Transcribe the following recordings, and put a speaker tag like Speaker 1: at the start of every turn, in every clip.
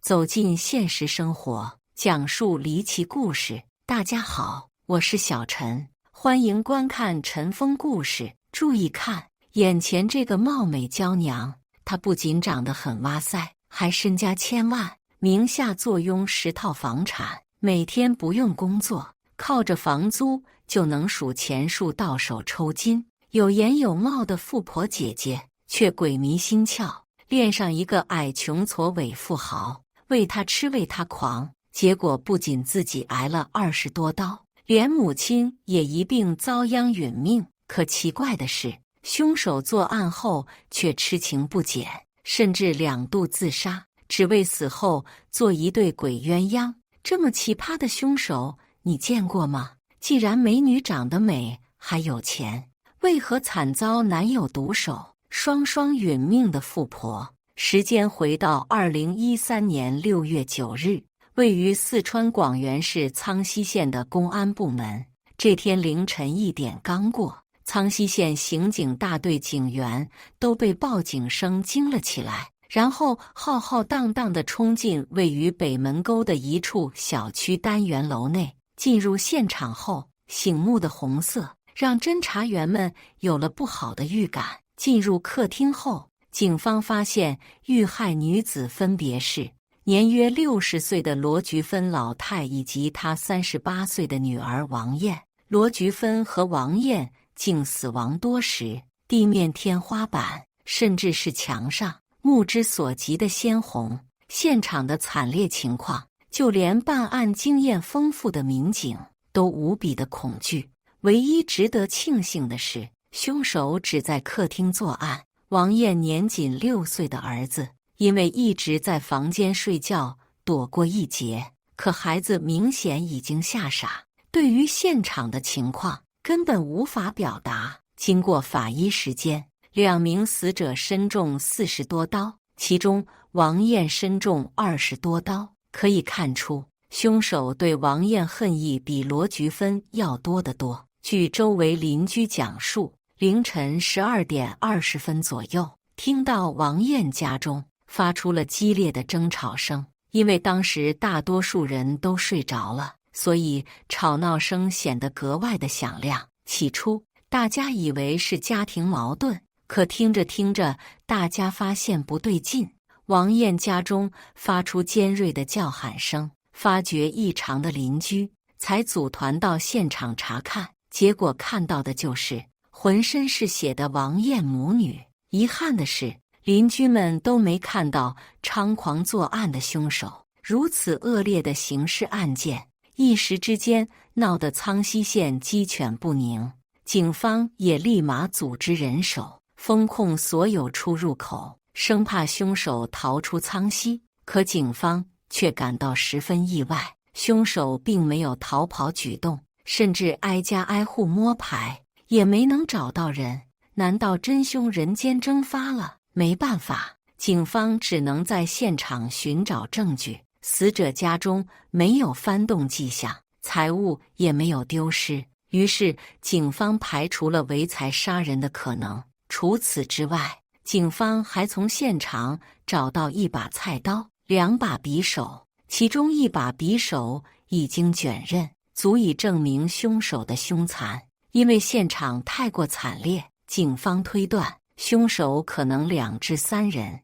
Speaker 1: 走进现实生活，讲述离奇故事。大家好，我是小陈，欢迎观看陈风故事。注意看，眼前这个貌美娇娘，她不仅长得很哇塞，还身家千万，名下坐拥10套房产，每天不用工作，靠着房租就能数钱数到手抽筋。有颜有貌的富婆姐姐，却鬼迷心窍，恋上一个矮穷矬伪富豪，为他吃为他狂，结果不仅自己挨了20多刀，连母亲也一并遭殃殒命。可奇怪的是，凶手作案后却痴情不减，甚至2度自杀，只为死后做一对鬼鸳鸯。这么奇葩的凶手，你见过吗？既然美女长得美，还有钱，为何惨遭男友毒手，双双殒命的富婆？时间回到2013年6月9日，位于四川广元市苍溪县的公安部门，这天凌晨1点刚过，苍溪县刑警大队警员都被报警声惊了起来，然后浩浩荡荡地冲进位于北门沟的一处小区单元楼内。进入现场后，醒目的红色让侦查员们有了不好的预感。进入客厅后，警方发现遇害女子分别是年约60岁的罗菊芬老太以及她38岁的女儿王艳。罗菊芬和王艳竟死亡多时，地面、天花板，甚至是墙上，目之所及的鲜红。现场的惨烈情况，就连办案经验丰富的民警都无比的恐惧。唯一值得庆幸的是，凶手只在客厅作案。王艳年仅6岁的儿子因为一直在房间睡觉，躲过一劫。可孩子明显已经吓傻，对于现场的情况根本无法表达。经过法医实践，2名死者身中40多刀，其中王艳身中20多刀。可以看出，凶手对王艳恨意比罗菊芬要多得多。据周围邻居讲述，凌晨12点20分左右，听到王艳家中发出了激烈的争吵声。因为当时大多数人都睡着了，所以吵闹声显得格外的响亮。起初，大家以为是家庭矛盾，可听着听着，大家发现不对劲。王艳家中发出尖锐的叫喊声，发觉异常的邻居才组团到现场查看，结果看到的就是浑身是血的王艳母女。遗憾的是，邻居们都没看到猖狂作案的凶手。如此恶劣的刑事案件，一时之间闹得苍溪县鸡犬不宁，警方也立马组织人手，封控所有出入口，生怕凶手逃出苍溪。可警方却感到十分意外，凶手并没有逃跑举动，甚至挨家挨户摸排，也没能找到人。难道真凶人间蒸发了？没办法，警方只能在现场寻找证据。死者家中没有翻动迹象，财物也没有丢失，于是警方排除了为财杀人的可能。除此之外，警方还从现场找到1把菜刀、2把匕首，其中1把匕首已经卷刃，足以证明凶手的凶残。因为现场太过惨烈，警方推断凶手可能2至3人，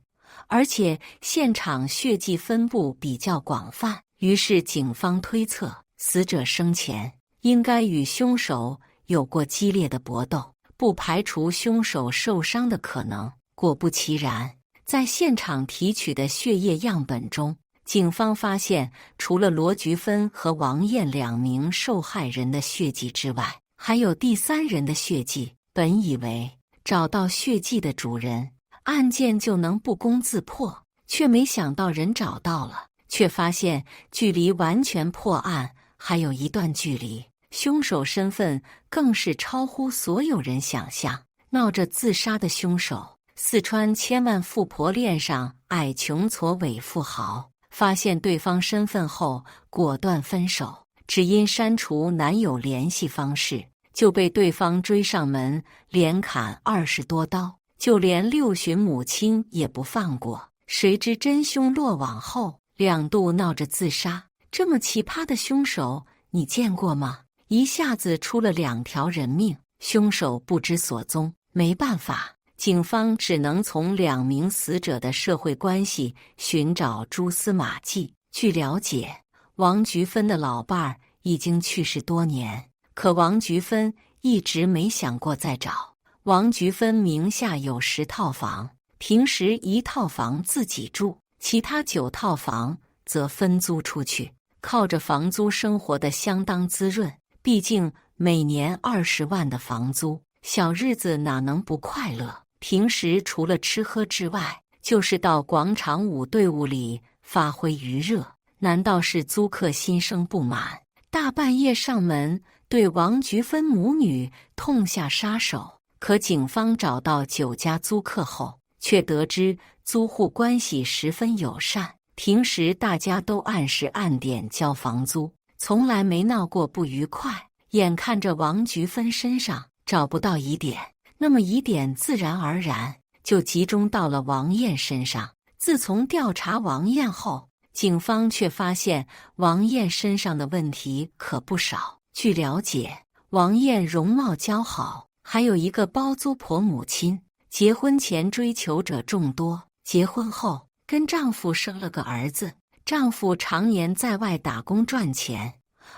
Speaker 1: 而且现场血迹分布比较广泛，于是警方推测死者生前应该与凶手有过激烈的搏斗，不排除凶手受伤的可能。果不其然，在现场提取的血液样本中，警方发现除了罗菊芬和王艳2名受害人的血迹之外，还有第3人的血迹。本以为找到血迹的主人，案件就能不攻自破，却没想到人找到了，却发现距离完全破案还有一段距离。凶手身份更是超乎所有人想象。闹着自杀的凶手，四川千万富婆恋上矮穷矬伪富豪，发现对方身份后果断分手，只因删除男友联系方式，就被对方追上门，连砍20多刀，就连6旬母亲也不放过。谁知真凶落网后，两度闹着自杀。这么奇葩的凶手，你见过吗？一下子出了2条人命，凶手不知所踪。没办法，警方只能从2名死者的社会关系寻找蛛丝马迹。据了解，王菊芬的老伴儿已经去世多年，可王菊芬一直没想过再找。王菊芬名下有10套房，平时1套房自己住，其他9套房则分租出去，靠着房租生活的相当滋润。毕竟每年20万的房租，小日子哪能不快乐？平时除了吃喝之外，就是到广场舞队伍里发挥余热。难道是租客心生不满，大半夜上门对王菊芬母女痛下杀手？可警方找到9家租客后，却得知租户关系十分友善，平时大家都按时按点交房租，从来没闹过不愉快。眼看着王菊芬身上找不到疑点，那么疑点自然而然就集中到了王艳身上。自从调查王艳后，警方却发现王艳身上的问题可不少。据了解，王艳容貌姣好，还有一个包租婆母亲，结婚前追求者众多，结婚后跟丈夫生了个儿子。丈夫常年在外打工赚钱，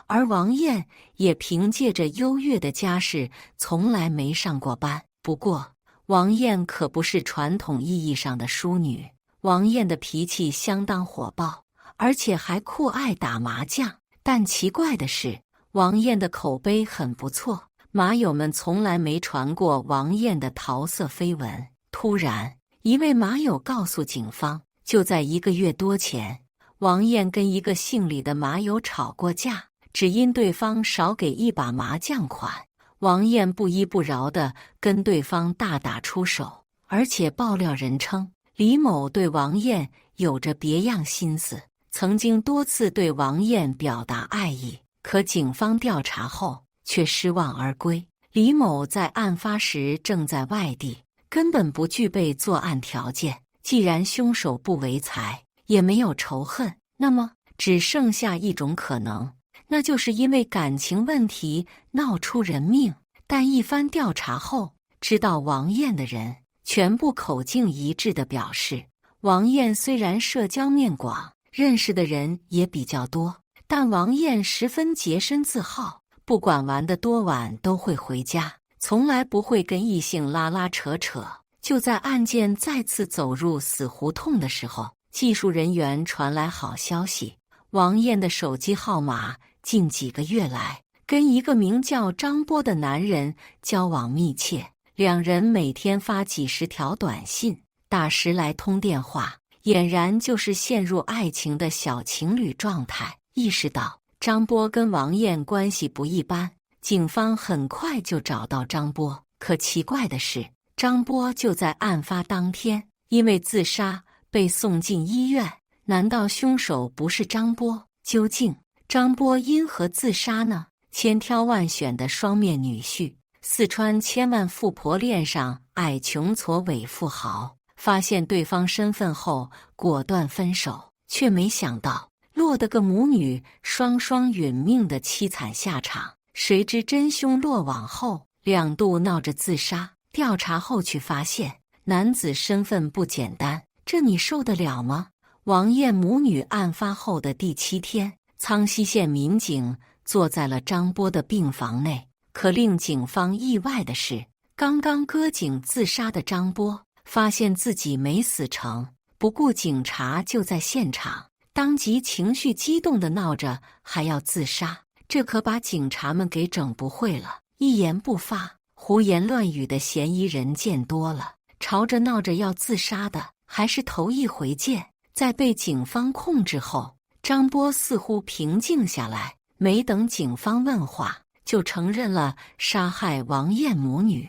Speaker 1: 而王艳也凭借着优越的家世，从来没上过班。不过，王艳可不是传统意义上的淑女，王艳的脾气相当火爆，而且还酷爱打麻将。但奇怪的是，王艳的口碑很不错，麻友们从来没传过王艳的桃色绯闻。突然，一位麻友告诉警方，就在1个月多前，王艳跟一个姓李的麻友吵过架，只因对方少给1把麻将款，王艳不依不饶地跟对方大打出手。而且爆料人称，李某对王艳有着别样心思，曾经多次对王艳表达爱意。可警方调查后却失望而归。李某在案发时正在外地，根本不具备作案条件。既然凶手不为财，也没有仇恨，那么只剩下一种可能，那就是因为感情问题闹出人命。但一番调查后，知道王艳的人全部口径一致地表示，王艳虽然社交面广，认识的人也比较多，但王艳十分洁身自好，不管玩得多晚都会回家，从来不会跟异性拉拉扯扯。就在案件再次走入死胡同的时候，技术人员传来好消息，王艳的手机号码近几个月来跟一个名叫张波的男人交往密切，两人每天发几十条短信，打10来通电话，俨然就是陷入爱情的小情侣状态。意识到张波跟王艳关系不一般，警方很快就找到张波。可奇怪的是，张波就在案发当天因为自杀被送进医院。难道凶手不是张波？究竟张波因何自杀呢？千挑万选的双面女婿，四川千万富婆恋上矮穷矬伪富豪，发现对方身份后果断分手，却没想到落得个母女双双殒命的凄惨下场。谁知真凶落网后2度闹着自杀，调查后却发现男子身份不简单，这你受得了吗？王艳母女案发后的第7天，苍溪县民警坐在了张波的病房内。可令警方意外的是，刚刚割颈自杀的张波发现自己没死成，不顾警察就在现场，当即情绪激动地闹着还要自杀，这可把警察们给整不会了。一言不发、胡言乱语的嫌疑人见多了，吵着闹着要自杀的还是头一回见。在被警方控制后，张波似乎平静下来，没等警方问话，就承认了杀害王艳母女。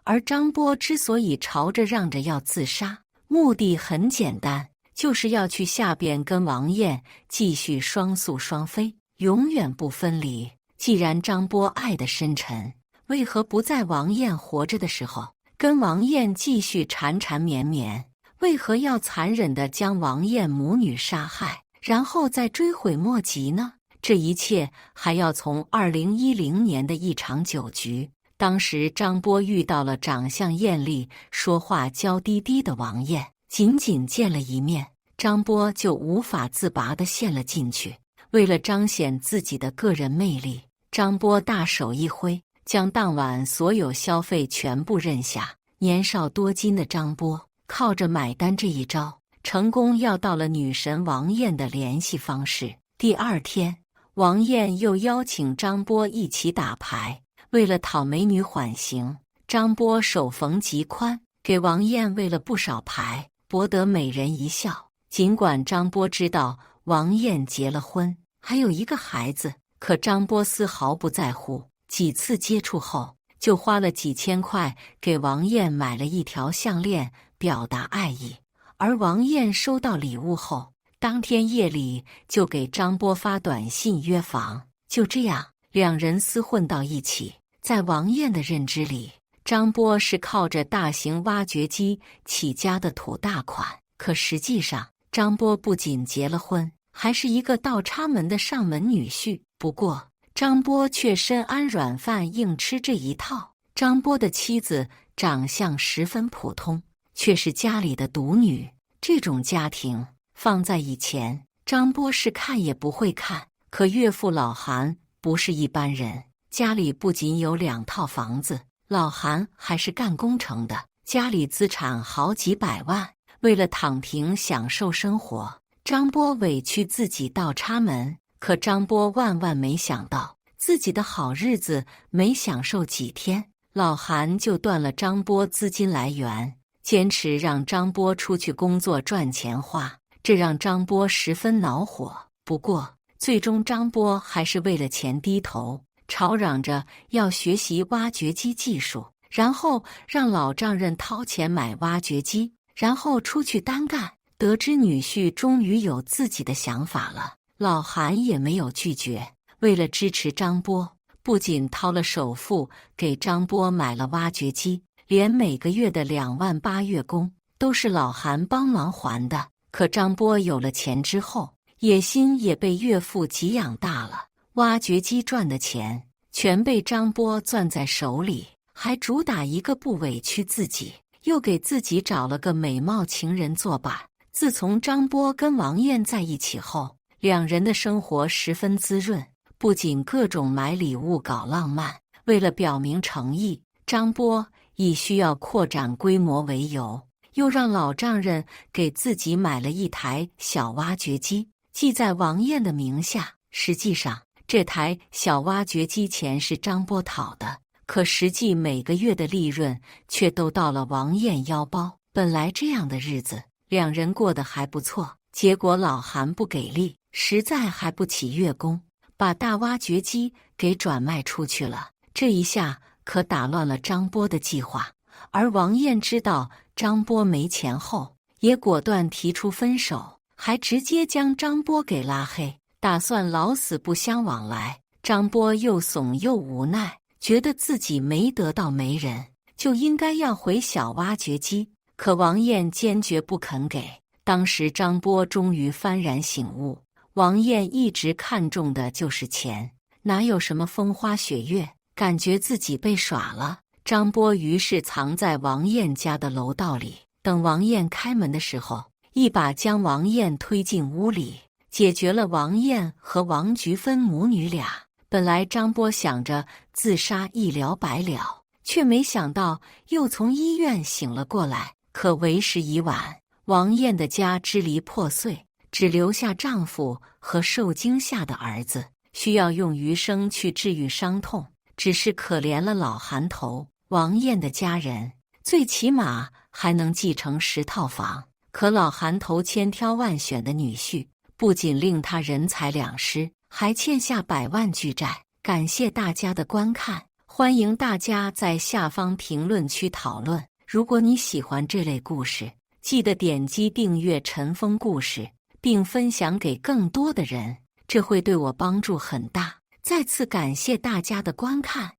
Speaker 1: 而张波之所以吵着嚷着要自杀，目的很简单，就是要去下边跟王艳继续双宿双飞，永远不分离。既然张波爱得深沉，为何不在王艳活着的时候跟王艳继续缠缠绵绵？为何要残忍地将王艳母女杀害？然后再追悔莫及呢？这一切还要从2010年的一场酒局。当时张波遇到了长相艳丽、说话娇滴滴的王艳，仅仅见了一面，张波就无法自拔地陷了进去。为了彰显自己的个人魅力，张波大手一挥，将当晚所有消费全部认下。年少多金的张波靠着买单这一招，成功要到了女神王艳的联系方式。第二天，王艳又邀请张波一起打牌。为了讨美女缓刑，张波手缝极宽，给王艳喂了不少牌，博得美人一笑。尽管张波知道王艳结了婚，还有一个孩子，可张波丝毫不在乎。几次接触后，就花了几千块给王艳买了一条项链，表达爱意。而王艳收到礼物后，当天夜里就给张波发短信约房。就这样，两人厮混到一起。在王艳的认知里，张波是靠着大型挖掘机起家的土大款。可实际上，张波不仅结了婚，还是一个倒插门的上门女婿。不过，张波却深谙软饭硬吃这一套。张波的妻子长相十分普通，却是家里的独女。这种家庭放在以前，张波是看也不会看。可岳父老韩不是一般人。家里不仅有2套房子，老韩还是干工程的，家里资产好几百万。为了躺平享受生活，张波委屈自己倒插门。可张波万万没想到，自己的好日子没享受几天，老韩就断了张波资金来源，坚持让张波出去工作赚钱花，这让张波十分恼火。不过，最终张波还是为了钱低头，吵嚷着要学习挖掘机技术，然后让老丈人掏钱买挖掘机，然后出去单干。得知女婿终于有自己的想法了，老韩也没有拒绝。为了支持张波，不仅掏了首付给张波买了挖掘机，连每个月的28000月供都是老韩帮忙还的。可张波有了钱之后，野心也被岳父给养大了。挖掘机赚的钱全被张波攥在手里，还主打一个不委屈自己，又给自己找了个美貌情人作伴。自从张波跟王艳在一起后，两人的生活十分滋润，不仅各种买礼物搞浪漫，为了表明诚意，张波以需要扩展规模为由，又让老丈人给自己买了一台小挖掘机，记在王艳的名下。实际上，这台小挖掘机钱是张波讨的，可实际每个月的利润却都到了王艳腰包。本来这样的日子，两人过得还不错，结果老韩不给力，实在还不起月供，把大挖掘机给转卖出去了。这一下可打乱了张波的计划。而王艳知道张波没钱后，也果断提出分手，还直接将张波给拉黑，打算老死不相往来。张波又怂又无奈，觉得自己没得到媒人，就应该要回小挖掘机。可王艳坚决不肯给。当时张波终于幡然醒悟，王艳一直看重的就是钱，哪有什么风花雪月，感觉自己被耍了。张波于是藏在王艳家的楼道里，等王艳开门的时候，一把将王艳推进屋里，解决了王艳和王菊芬母女俩。本来张波想着自杀一了百了，却没想到又从医院醒了过来。可为时已晚，王艳的家支离破碎，只留下丈夫和受惊吓的儿子，需要用余生去治愈伤痛。只是可怜了老韩头，王艳的家人最起码还能继承10套房。可老韩头千挑万选的女婿，不仅令他人财两失，还欠下100万巨债。感谢大家的观看，欢迎大家在下方评论区讨论。如果你喜欢这类故事，记得点击订阅陈峰故事，并分享给更多的人，这会对我帮助很大。再次感谢大家的观看。